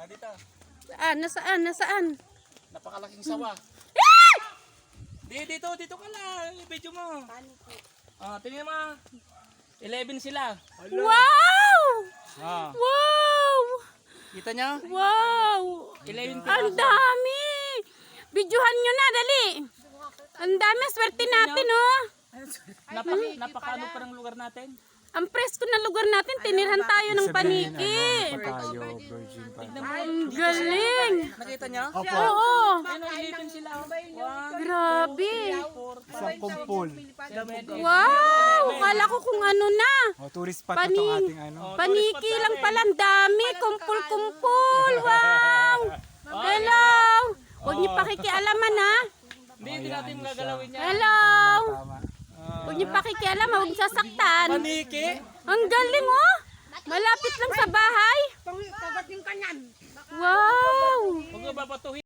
dito. Saan? Nasaan? Nasaan? Napakalaking sawa. Dito ka lang. Video mo. Tingnan mo. 11 sila. Wow! Ah. Wow! Kita nyo? Wow! 11 Ang dami! Videohan nyo na, dali! Ang dami, swerte natin, oh! Napakano pa ng lugar natin? Ang presko na lugar natin, tinirhan tayo ng paniki! Tayo, virgin pa. Ang galing! Nakita nyo? Oo! Ano, 11 sila. Grabe! Isang kumpul. Wow! Kala ko kung ano na! O, tourist spot na itong ating ano. Paniki lang pala, ang dami! Kumpul-kumpul! Wow! Hello! Huwag niyo pakikialaman, ha? Hindi natin magagalawin yan. Hello! Tama. Huwag niyo pakikialaman, huwag sasaktan. Paniki? Ang galing, oh! Malapit lang sa bahay. Kagat yung kanyan. Wow!